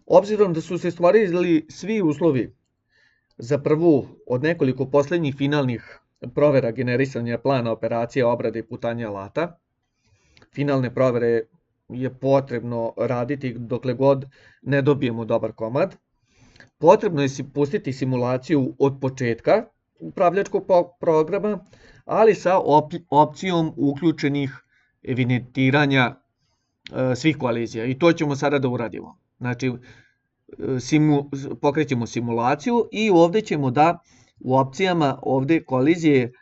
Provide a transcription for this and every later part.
Obzirom da su se stvorili svi uslovi za prvu od nekoliko poslednjih finalnih provera generisanja plana operacije obrade i putanja alata, finalne provere je potrebno raditi dokle god ne dobijemo dobar komad. Potrebno je pustiti simulaciju od početka upravljačkog programa, ali sa opcijom uključenih evidentiranja svih kolizija. I to ćemo sada da uradimo. Znači, pokrećemo simulaciju i ovde ćemo da u opcijama ovde kolizije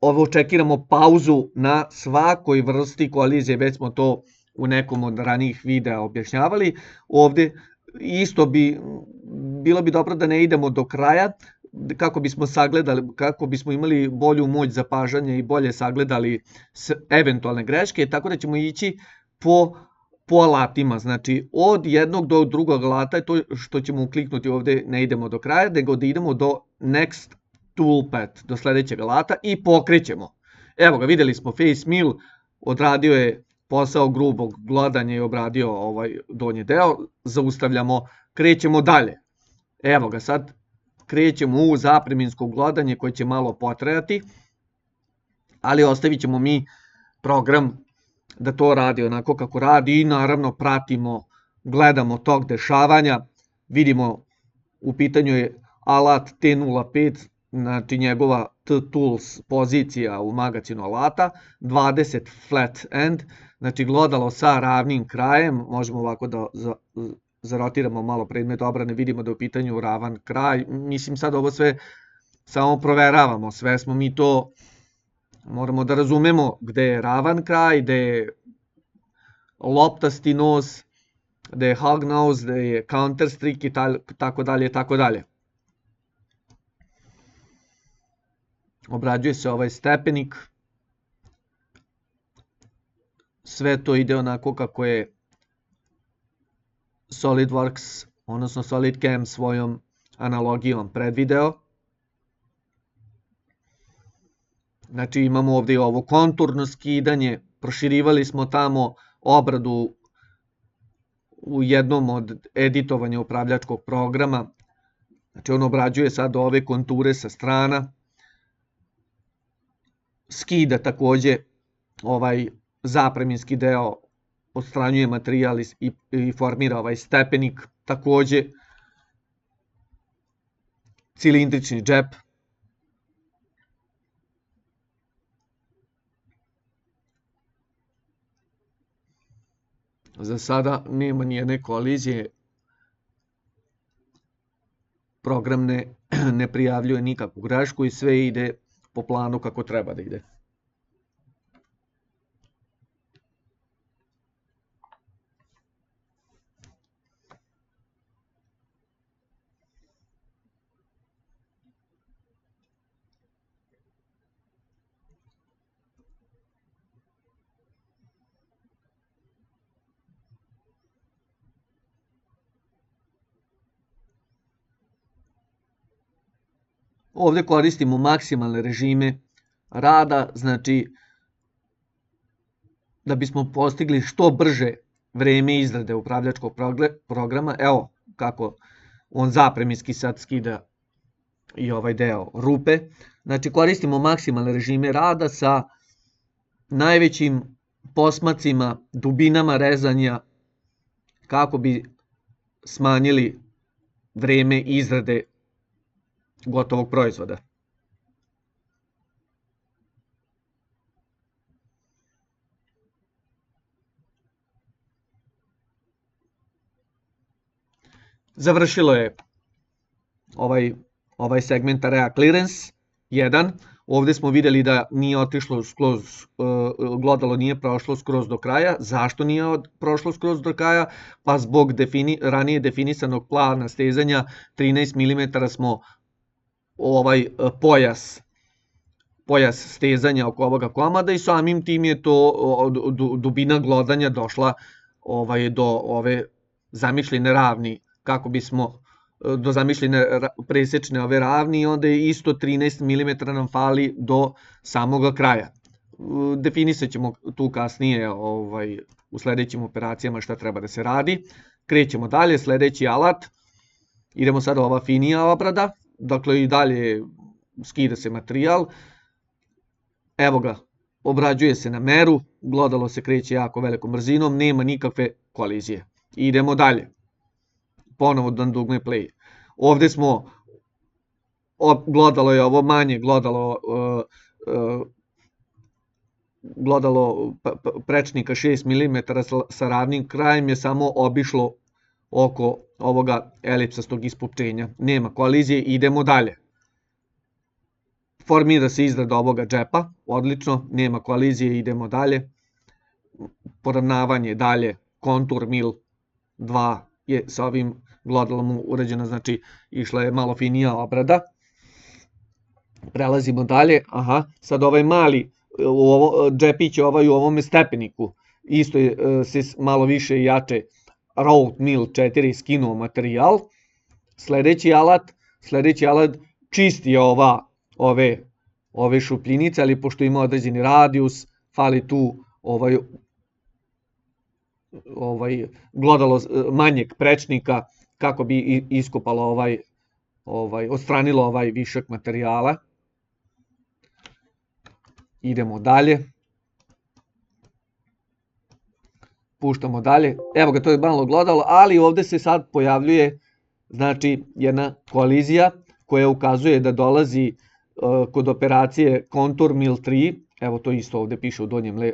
ovo čekiramo pauzu na svakoj vrsti kolizije, već smo to u nekom od ranijih videa objašnjavali. Ovde isto bilo bi dobro da ne idemo do kraja, kako bismo sagledali, kako bismo imali bolju moć zapažanja i bolje sagledali eventualne greške, tako da ćemo ići po alatima, znači od jednog do drugog alata, to što ćemo kliknuti ovde ne idemo do kraja, nego da idemo do next toolpath, do sledećeg alata i pokrećemo. Evo ga, videli smo face mill, odradio je posao grubog glodanja i obradio ovaj donji deo, zaustavljamo, krećemo dalje. Evo ga, sad krećemo u zapreminsko glodanje koje će malo potrajati, ali ostavit ćemo mi program da to radi onako kako radi i naravno pratimo, gledamo tok dešavanja, vidimo u pitanju je alat T05, znači njegova T-Tools pozicija u magacinu alata, 20 flat end, znači glodalo sa ravnim krajem, možemo ovako da zarotiramo malo predmet obrane, vidimo da je u pitanju ravan kraj, mislim sad ovo sve samo proveravamo, sve smo mi to, moramo da razumemo gde je ravan kraj, gde je loptasti nos, gde je hog nose, gde je counter streak i tako dalje i tako dalje. Obrađuje se ovaj stepenik, sve to ide onako kako je SolidWorks, odnosno SolidCam svojom analogijom predvideo. Znači imamo ovdje ovo konturno skidanje, proširivali smo tamo obradu u jednom od editovanja upravljačkog programa, znači on obrađuje sad ove konture sa strana, skida takođe ovaj zapreminski deo, odstranjuje materijal i formira ovaj stepenik, takođe cilindrični džep. Za sada nema nijedne kolizije, program ne prijavljuje nikakvu grešku i sve ide po planu kako treba da ide. Ovde koristimo maksimalne režime rada, znači da bismo postigli što brže vreme izrade upravljačkog programa. Evo kako on zapreminski sad skida i ovaj deo rupe. Znači koristimo maksimalne režime rada sa najvećim posmacima, dubinama rezanja kako bi smanjili vreme izrade gotovog proizvoda. Završilo je ovaj segment area clearance 1. Ovde smo videli da nije otišlo skroz, glodalo nije prošlo skroz do kraja. Zašto nije prošlo skroz do kraja? Pa zbog ranije definisanog plana stezanja 13 mm smo ovaj pojas stezanja oko ovoga komada i samim tim je to dubina glodanja došla do ove zamišljene ravni, kako bismo do zamišljene presečne ove ravni i onda je isto 13 mm nam fali do samoga kraja. definisat ćemo tu kasnije u sljedećim operacijama šta treba da se radi. Krećemo dalje, sljedeći alat, idemo sada ova finija obrada, dakle i dalje skida se materijal, evo ga, obrađuje se na meru, glodalo se kreće jako velikom brzinom, nema nikakve kolizije. Idemo dalje, ponovo na dugme play. Ovdje smo, glodalo je ovo manje, glodalo prečnika 6 mm sa ravnim krajem je samo obišlo oko ovoga elipsastog ispupčenja. Nema kolizije, idemo dalje. Formira se izrada ovoga džepa, odlično, nema kolizije, idemo dalje. Poravnavanje dalje, kontur mil 2 je sa ovim glodalom urađena, znači išla je malo finija obrada. Prelazimo dalje, sad ovaj mali džepić u ovome stepeniku, isto se malo više i jače Road Mill 4 skinuo materijal. Sljedeći alat čisti ove šupljinice, ali pošto ima određeni radijus, fali tu glodalo manjeg prečnika kako bi iskopalo odstranilo ovaj višak materijala. Idemo dalje. Puštamo dalje. Evo ga, to je malo glodalo, ali ovdje se sad pojavljuje znači jedna kolizija koja ukazuje da dolazi kod operacije Contour Mill 3, evo to isto ovdje piše u donjem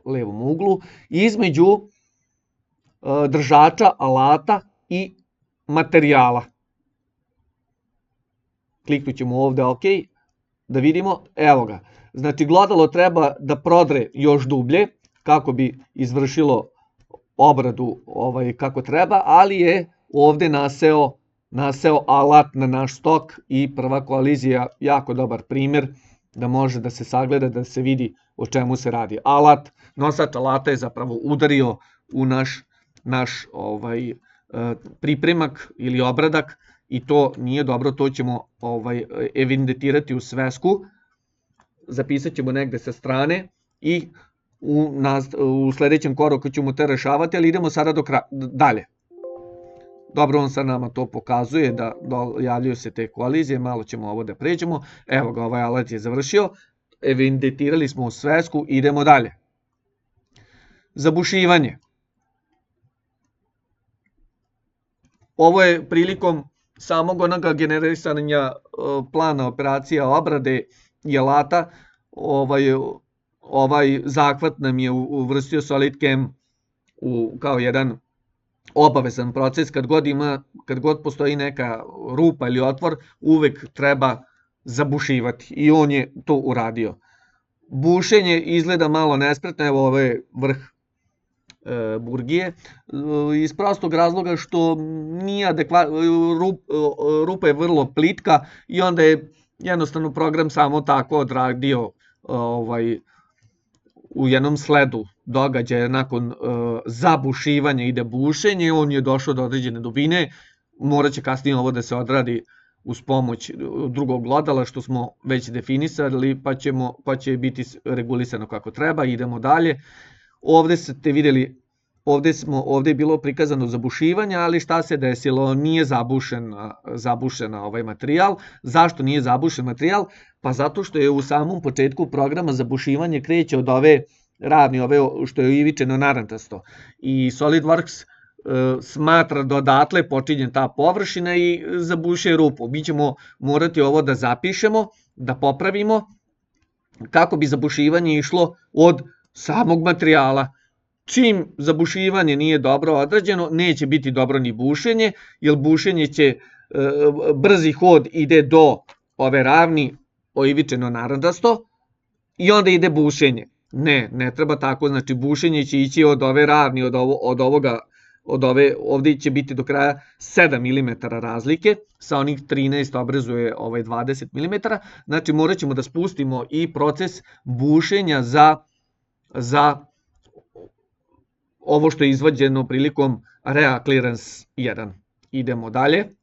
levom uglu, između držača, alata i materijala. Kliknut ćemo ovdje OK, da vidimo, evo ga. Znači glodalo treba da prodre još dublje kako bi izvršilo obradu kako treba, ali je ovdje naseo alat na naš stok i prva kolizija, jako dobar primjer da može da se sagleda, da se vidi o čemu se radi. Nosač alata je zapravo udario u naš pripremak ili obradak i to nije dobro, to ćemo evidentirati u svesku, zapisat ćemo negde sa strane i u sljedećem koraku ćemo te rešavati, ali idemo sada dalje. Dobro, on sad nama to pokazuje da javljaju se te kolizije, malo ćemo ovo da pređemo. Evo ga, ovaj alat je završio, evidentirali smo u svesku, idemo dalje. Zabušivanje. Ovo je prilikom samog onoga generisanja plana operacija obrade i alata, ovaj zahvat nam je uvrstio SolidCam kao jedan obavezan proces. Kad god postoji neka rupa ili otvor, uvek treba zabušivati i on je to uradio. Bušenje izgleda malo nespretno, evo ovo je vrh burgije, iz prostog razloga što nije rupa je vrlo plitka i onda je jednostavno program samo tako odradio u jednom sledu događaja. Nakon zabušivanja ide bušenje, on je došao do određene dubine, morat će kasnije ovo da se odradi uz pomoć drugog glodala što smo već definisali, pa će biti regulisano kako treba. Idemo dalje. Ovdje ste vidjeli, ovdje je bilo prikazano zabušivanje, ali šta se desilo? Nije zabušen ovaj materijal. Zašto nije zabušen materijal? Pa zato što je u samom početku programa zabušivanje kreće od ove ravni, ove što je ivičeno narančasto. I SolidWorks smatra da odatle počinje ta površina i zabušuje rupu. Mi ćemo morati ovo da zapišemo, da popravimo, kako bi zabušivanje išlo od samog materijala. Čim zabušivanje nije dobro odrađeno, neće biti dobro ni bušenje, jer bušenje će, brzi hod ide do ove ravni oivičeno narančasto i onda ide bušenje. Ne treba tako, znači bušenje će ići od ove ravni, ovdje će biti do kraja 7 mm razlike, sa onih 13 obrazuje 20 mm, znači morat ćemo da spustimo i proces bušenja za ovo što je izvađeno prilikom Rea Clearance 1. Idemo dalje.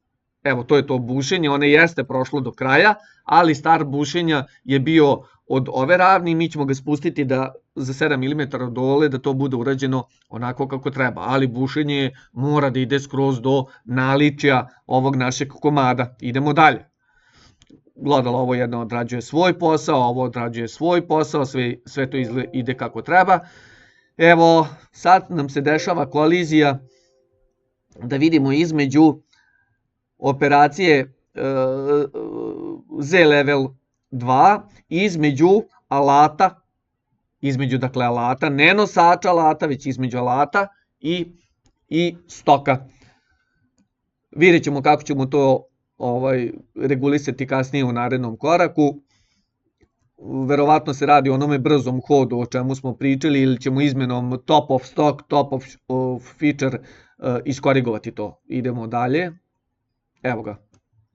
Evo, to je to bušenje, ono jeste prošlo do kraja, ali start bušenja je bio od ove ravni, mi ćemo ga spustiti da za 7 mm dole, da to bude urađeno onako kako treba, ali bušenje mora da ide skroz do naličja ovog našeg komada. Idemo dalje. Glodalo ovo jedno odrađuje svoj posao, ovo odrađuje svoj posao, sve to ide kako treba. Evo, sad nam se dešava kolizija, da vidimo između operacije Z level 2, između alata, dakle alata, ne nosača alata, već između alata i stoka. Vidjet ćemo kako ćemo to regulisati kasnije u narednom koraku. Verovatno se radi o onome brzom hodu o čemu smo pričali, ili ćemo izmenom top of stock, top of feature iskorigovati to. Idemo dalje. Evo ga,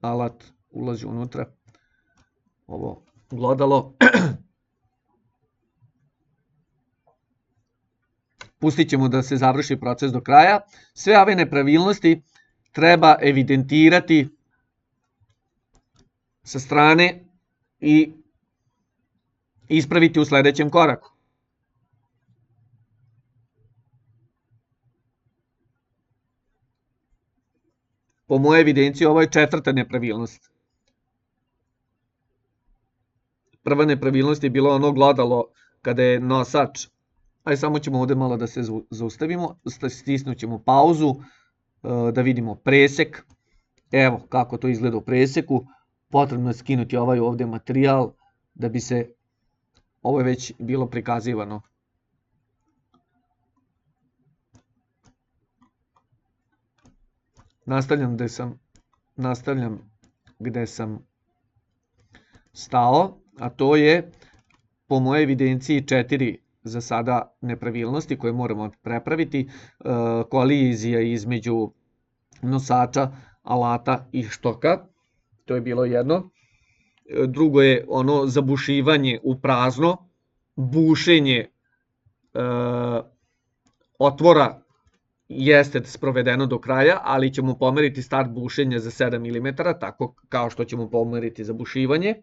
alat ulazi unutra, ovo glodalo. Pustit ćemo da se završi proces do kraja. Sve ove nepravilnosti treba evidentirati sa strane i ispraviti u sledećem koraku. Po mojoj evidenciji ovo je 4. nepravilnost. Prva nepravilnost je bilo ono glodalo kada je nosač. Ajde, samo ćemo ovde malo da se zaustavimo, stisnut ćemo pauzu, da vidimo presek. Evo kako to izgleda u preseku. Potrebno je skinuti ovaj ovde materijal da bi se, ovo je već bilo prikazivano. Nastavljam gde sam stao, a to je po mojoj evidenciji 4 za sada nepravilnosti koje moramo prepraviti. Kolizija između nosača, alata i štoka, to je bilo jedno. Drugo je ono zabušivanje u prazno, bušenje otvora jeste sprovedeno do kraja, ali ćemo pomeriti start bušenja za 7 mm, tako kao što ćemo pomeriti za bušivanje.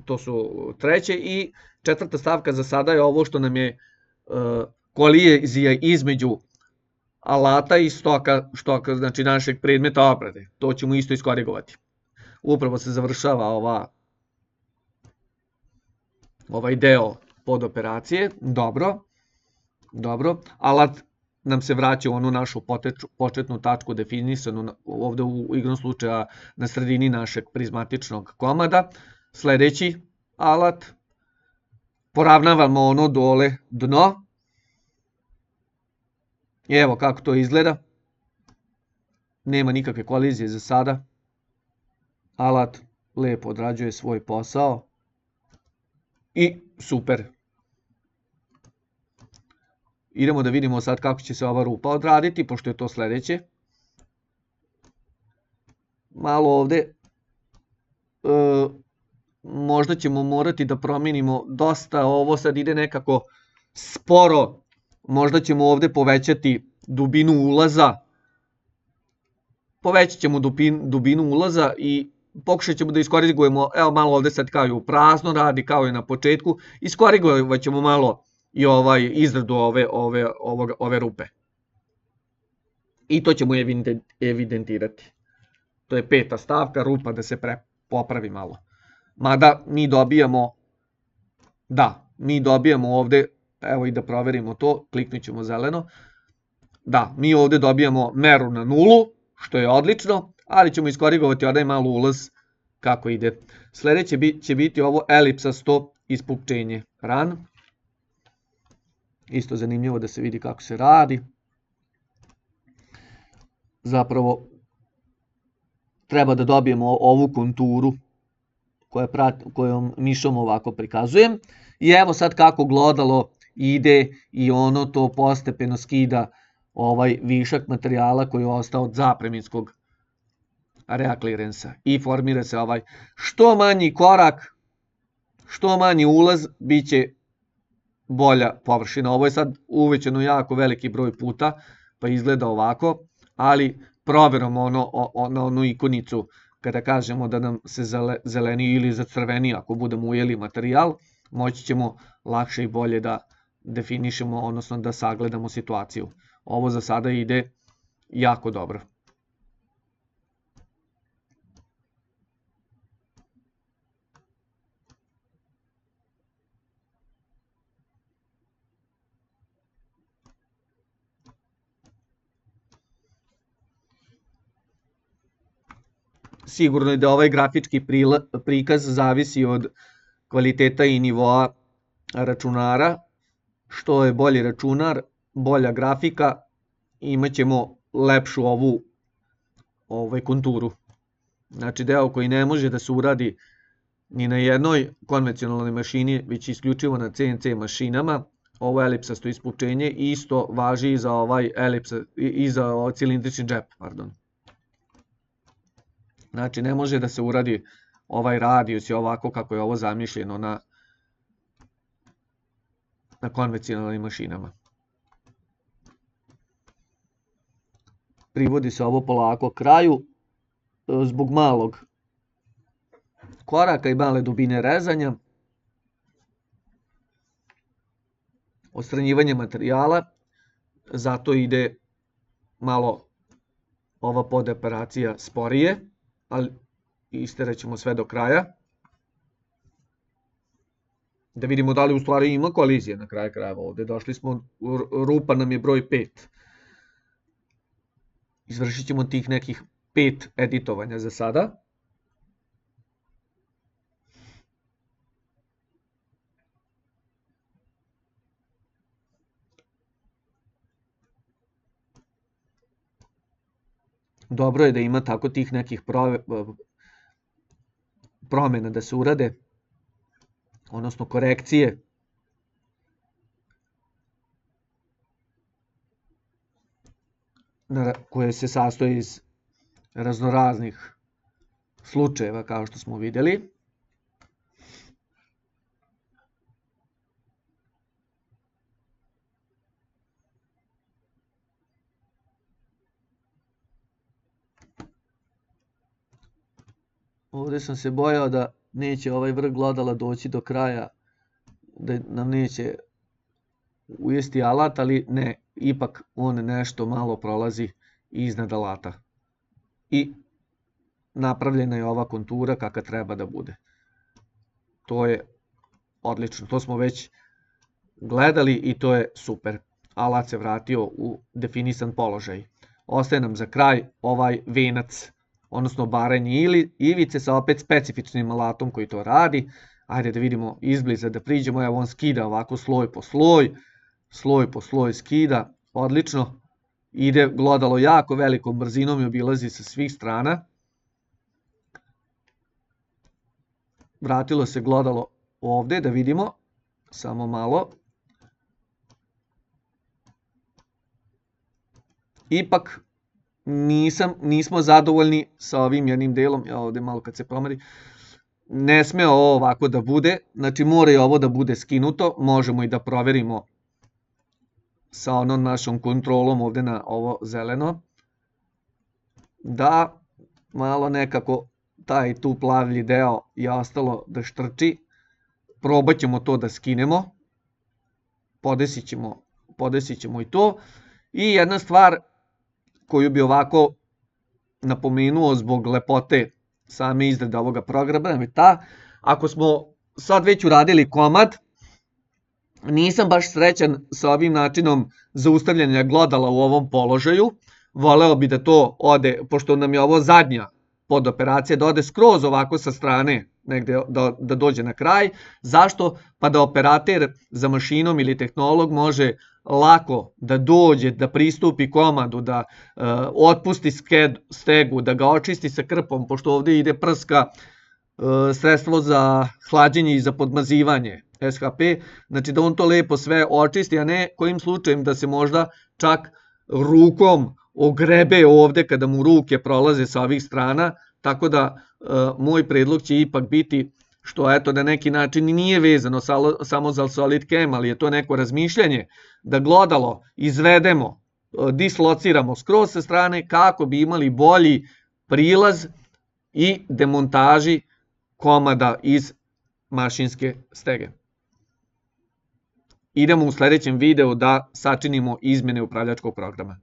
To su treće i 4. stavka za sada je ovo što nam je kolizija između alata i stoka, znači našeg predmeta obrade. To ćemo isto iskorigovati. Upravo se završava ovaj deo pod operacije. Dobro. Alat nam se vraća u onu našu početnu tačku definisanu ovde u igrom slučaja na sredini našeg prizmatičnog komada. Sledeći alat, poravnavamo ono dole dno. Evo kako to izgleda. Nema nikakve kolizije za sada. Alat lepo odrađuje svoj posao. I super. Idemo da vidimo sad kako će se ova rupa odraditi, pošto je to sledeće. Malo ovde, možda ćemo morati da promenimo dosta, ovo sad ide nekako sporo, možda ćemo ovde povećati dubinu ulaza. Povećat ćemo dubinu ulaza i pokušat ćemo da iskorigujemo, evo malo ovde sad kao i u prazno radi, kao i na početku, iskorigovat ćemo malo i izradu ove rupe. I to ćemo evidentirati. To je 5. stavka, rupa da se popravi malo. Mada mi dobijamo ovde, evo i da proverimo to, kliknut ćemo zeleno. Da, mi ovde dobijamo meru na 0, što je odlično, ali ćemo iskorigovati onaj malo ulaz kako ide. Sledeće će biti ovo elipsasto ispupčenje ran. Isto zanimljivo da se vidi kako se radi. Zapravo treba da dobijemo ovu konturu kojom mišom ovako prikazujem. I evo sad kako glodalo ide i ono to postepeno skida ovaj višak materijala koji je ostao od zapreminskog reaklirensa. I formira se ovaj što manji korak, što manji ulaz, bit će bolja površina. Ovo je sad uvećano jako veliki broj puta, pa izgleda ovako, ali proverom na onu ikonicu kada kažemo da nam se zeleni ili zacrveni ako budemo ujeli materijal, moći ćemo lakše i bolje da definišemo, odnosno da sagledamo situaciju. Ovo za sada ide jako dobro. Sigurno je da ovaj grafički prikaz zavisi od kvaliteta i nivoa računara. Što je bolji računar, bolja grafika, imat ćemo lepšu ovu konturu. Znači deo koji ne može da se uradi ni na jednoj konvencionalnoj mašini, već isključivo na CNC mašinama, ovo elipsasto ispučenje isto važi i za ovaj cilindrični džep. Znači ne može da se uradi ovaj radijus i ovako kako je ovo zamišljeno na konvencionalnim mašinama. Privodi se ovo polako kraju zbog malog koraka i male dubine rezanja. Odstranjivanje materijala, zato ide malo ova podoperacija sporije, ali isterat ćemo sve do kraja. Da vidimo da li u stvari ima kolizije na kraju krajeva. Ovdje došli smo, rupa nam je broj 5. Izvršit ćemo tih nekih 5 editovanja za sada. Dobro je da ima tako tih nekih promjena da se urade, odnosno korekcije. Koje se sastoji iz raznoraznih slučajeva, kao što smo vidjeli. Ovdje sam se bojao da neće ovaj vrh glodala doći do kraja, da nam neće ujesti alat, ali ne, ipak on nešto malo prolazi iznad alata. I napravljena je ova kontura kakva treba da bude. To je odlično, to smo već gledali i to je super. Alat se vratio u definisan položaj. Ostaje nam za kraj ovaj venac, odnosno barenje ivice sa opet specifičnim alatom koji to radi. Ajde da vidimo izbliza, da priđemo, evo on skida ovako sloj po sloj skida, odlično. Ide glodalo jako velikom brzinom i obilazi sa svih strana. Vratilo se glodalo ovdje, da vidimo, samo malo. Ipak nismo zadovoljni sa ovim jednim delom, ja ovdje malo kad se promeri, ne sme ovo ovako da bude, znači mora i ovo da bude skinuto, možemo i da proverimo sa onom našom kontrolom ovdje na ovo zeleno, da malo nekako taj tu plavlji deo je ostalo da štrči, probat ćemo to da skinemo, podesit ćemo i to. I jedna stvar koju bi ovako napomenuo zbog lepote same izrade ovoga programa je ta, ako smo sad već uradili komad, nisam baš srećan sa ovim načinom zaustavljanja glodala u ovom položaju, voleo bi da to ode, pošto nam je ovo zadnja podoperacija, da ode skroz ovako sa strane, negde da dođe na kraj. Zašto? Pa da operater za mašinom ili tehnolog može lako da dođe, da pristupi komadu, da otpusti stegu, da ga očisti sa krpom, pošto ovdje ide prska sredstvo za hlađenje i za podmazivanje SHP, znači da on to lepo sve očisti, a ne kojim slučajem da se možda čak rukom ogrebe ovdje kada mu ruke prolaze sa ovih strana, tako da moj predlog će ipak biti, što eto na neki način nije vezano samo za SolidCam, ali je to neko razmišljanje, da glodalo izvedemo, dislociramo skroz sa strane kako bi imali bolji prilaz i demontaži komada iz mašinske stege. Idemo u sljedećem videu da sačinimo izmjene upravljačkog programa.